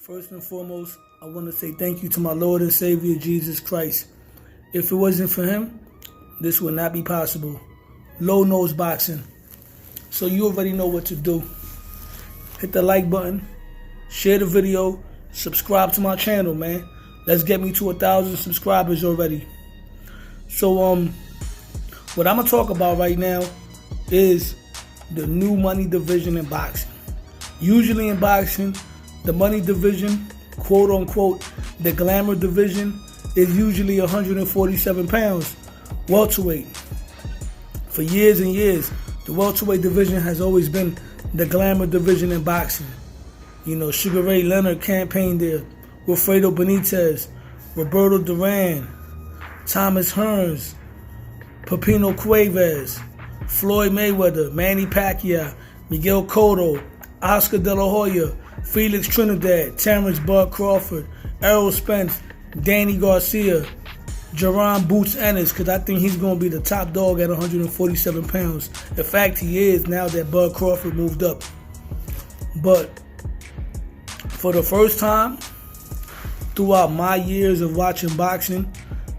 First and foremost, I want to say thank you to my Lord and Savior, Jesus Christ. If it wasn't for him, this would not be possible. Low nose boxing. So you already know what to do. Hit the like button, share the video, subscribe to my channel, man. Let's get me to 1,000 subscribers already. So what I'm going to talk about right now is the new money division in boxing. Usually in boxing, the money division, quote unquote, the glamour division, is usually 147 pounds, welterweight. For years and years, the welterweight division has always been the glamour division in boxing. You know, Sugar Ray Leonard campaigned there, Wilfredo Benitez, Roberto Duran, Thomas Hearns, Pepino Cuevas, Floyd Mayweather, Manny Pacquiao, Miguel Cotto, Oscar De La Hoya, Felix Trinidad, Terrence Bud Crawford, Errol Spence, Danny Garcia, Jerron Boots Ennis, because I think he's going to be the top dog at 147 pounds. In fact, he is now that Bud Crawford moved up. But for the first time throughout my years of watching boxing,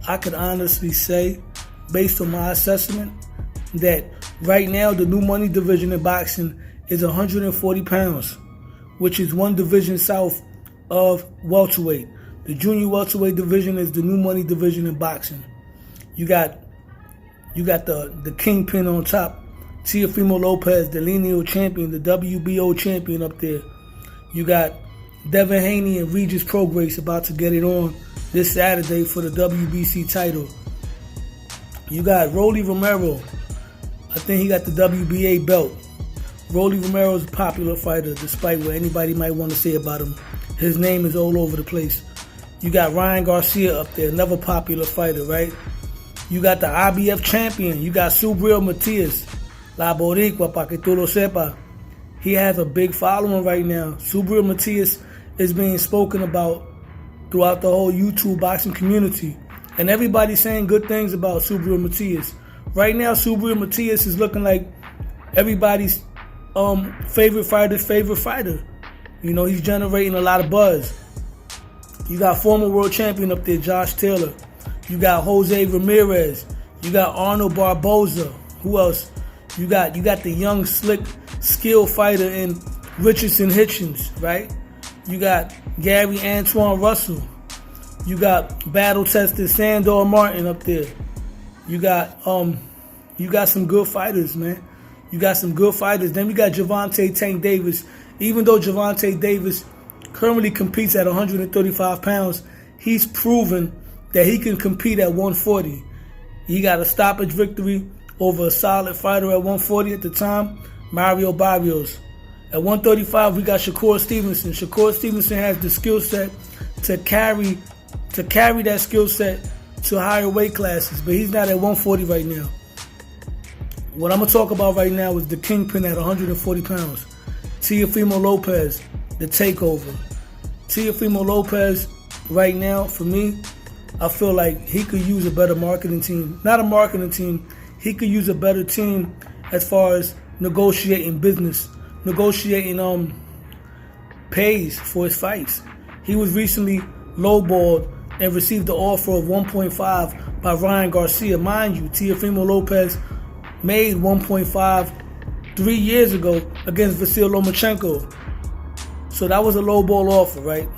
I could honestly say, based on my assessment, that right now the new money division in boxing is 140 pounds, which is one division south of welterweight. The junior welterweight division is the new money division in boxing. You got the kingpin on top, Teofimo Lopez, the lineal champion, the WBO champion up there. You got Devin Haney and Regis Prograis about to get it on this Saturday for the WBC title. You got Rolly Romero. I think he got the WBA belt. Rolly Romero is a popular fighter, despite what anybody might want to say about him. His name is all over the place. You got Ryan Garcia up there, another popular fighter, right? You got the IBF champion. You got Subriel Matias, La Boricua, pa que tú lo sepa. He has a big following right now. Subriel Matias is being spoken about throughout the whole YouTube boxing community. And everybody's saying good things about Subriel Matias. Right now, Subriel Matias is looking like everybody's favorite fighter's favorite fighter. You know, he's generating a lot of buzz. You got former world champion up there, Josh Taylor. You got Jose Ramirez. You got Arnold Barboza. Who else? You got the young, slick, skilled fighter in Richardson Hitchens, right? You got Gary Antoine Russell. You got battle-tested Sandor Martin up there. You got some good fighters, man. You got some good fighters. Then we got Gervonta Tank Davis. Even though Gervonta Davis currently competes at 135 pounds, he's proven that he can compete at 140. He got a stoppage victory over a solid fighter at 140 at the time, Mario Barrios. At 135, we got Shakur Stevenson. Shakur Stevenson has the skill set to carry that skill set to higher weight classes, but he's not at 140 right now. What I'm going to talk about right now is the kingpin at 140 pounds, Teofimo Lopez, the takeover. Teofimo Lopez, right now, for me, I feel like he could use a better marketing team. Not a marketing team. He could use a better team as far as negotiating business, negotiating pays for his fights. He was recently lowballed and received the offer of 1.5 by Ryan Garcia. Mind you, Teofimo Lopez made 1.5 3 years ago against Vasyl Lomachenko. So that was a lowball offer, right?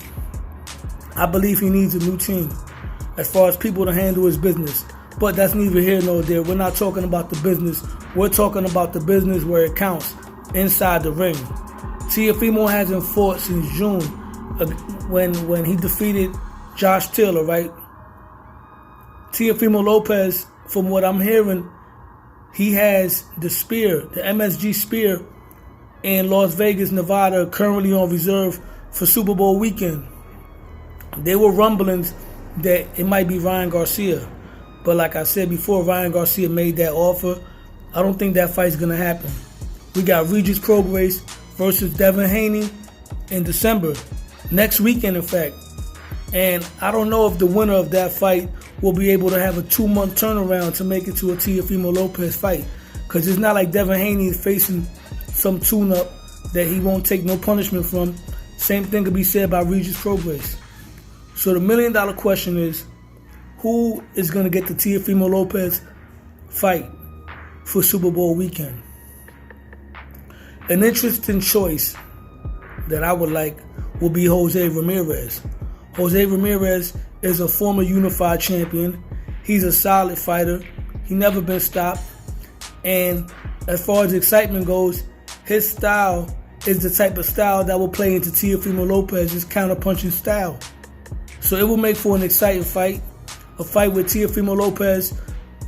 I believe he needs a new team as far as people to handle his business. But that's neither here nor there. We're not talking about the business. We're talking about the business where it counts, inside the ring. Teofimo hasn't fought since June when he defeated Josh Taylor, right? Teofimo Lopez, from what I'm hearing, he has the spear, the MSG spear, in Las Vegas, Nevada, currently on reserve for Super Bowl weekend. There were rumblings that it might be Ryan Garcia. But like I said before, Ryan Garcia made that offer. I don't think that fight's going to happen. We got Regis Prograis versus Devin Haney in December. Next weekend, in fact. And I don't know if the winner of that fight will be able to have a 2-month turnaround to make it to a Teofimo Lopez fight. Because it's not like Devin Haney is facing some tune-up that he won't take no punishment from. Same thing could be said by Regis Prograis. So the $1 million question is, who is going to get the Teofimo Lopez fight for Super Bowl weekend? An interesting choice that I would like will be Jose Ramirez. Jose Ramirez is a former unified champion. He's a solid fighter. He never been stopped. And as far as excitement goes, his style is the type of style that will play into Teofimo Lopez's counter-punching style. So it will make for an exciting fight. A fight where Teofimo Lopez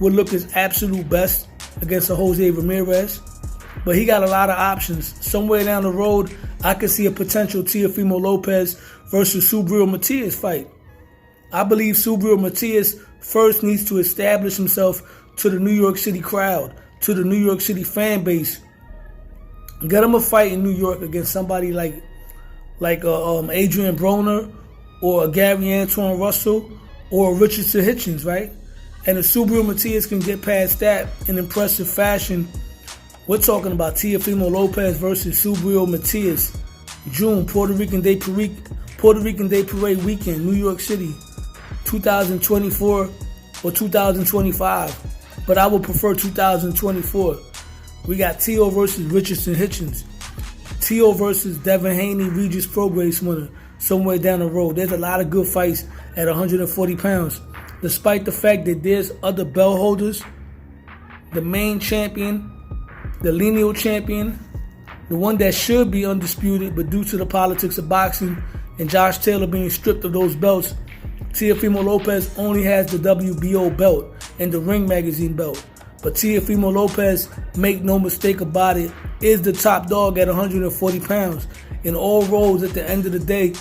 will look his absolute best against a Jose Ramirez. But he got a lot of options. Somewhere down the road, I could see a potential Teofimo Lopez versus Subriel Matias fight. I believe Subriel Matias first needs to establish himself to the New York City crowd, to the New York City fan base. Get him a fight in New York against somebody like Adrian Broner or a Gary Antoine Russell or a Richardson Hitchens, right? And if Subriel Matias can get past that in impressive fashion, we're talking about Teofimo Lopez versus Subriel Matias, June, Puerto Rican Day Parade weekend, New York City, 2024 or 2025. But I would prefer 2024. We got Teo versus Richardson Hitchens. Teo versus Devin Haney, Regis Prograis winner, somewhere down the road. There's a lot of good fights at 140 pounds. Despite the fact that there's other belt holders, the main champion, the lineal champion, the one that should be undisputed, but due to the politics of boxing and Josh Taylor being stripped of those belts, Teofimo Lopez only has the WBO belt and the Ring Magazine belt. But Teofimo Lopez, make no mistake about it, is the top dog at 140 pounds. And all roads at the end of the day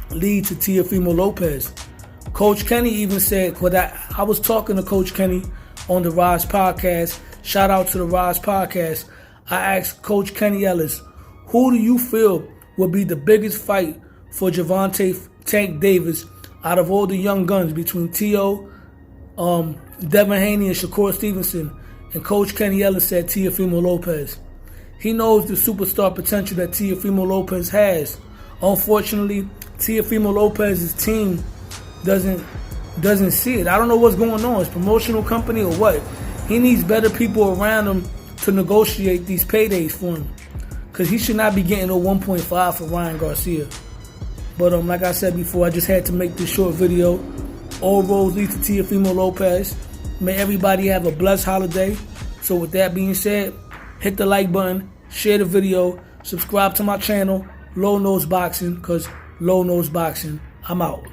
lead to Teofimo Lopez. Coach Kenny even said, I was talking to Coach Kenny on the Rise Podcast. Shout out to the Rise Podcast. I asked Coach Kenny Ellis, who do you feel will be the biggest fight for Gervonta Tank Davis out of all the young guns between Teo, Devin Haney, and Shakur Stevenson? And Coach Kenny Ellis said Teofimo Lopez. He knows the superstar potential that Teofimo Lopez has. Unfortunately, Teofimo Lopez's team doesn't see it. I don't know what's going on. His promotional company or what. He needs better people around him to negotiate these paydays for him. Because he should not be getting a 1.5 for Ryan Garcia. But like I said before, I just had to make this short video. All roads lead to Teofimo Lopez. May everybody have a blessed holiday. So with that being said, hit the like button, share the video, subscribe to my channel, Low Nose Boxing, because Low Nose Boxing, I'm out.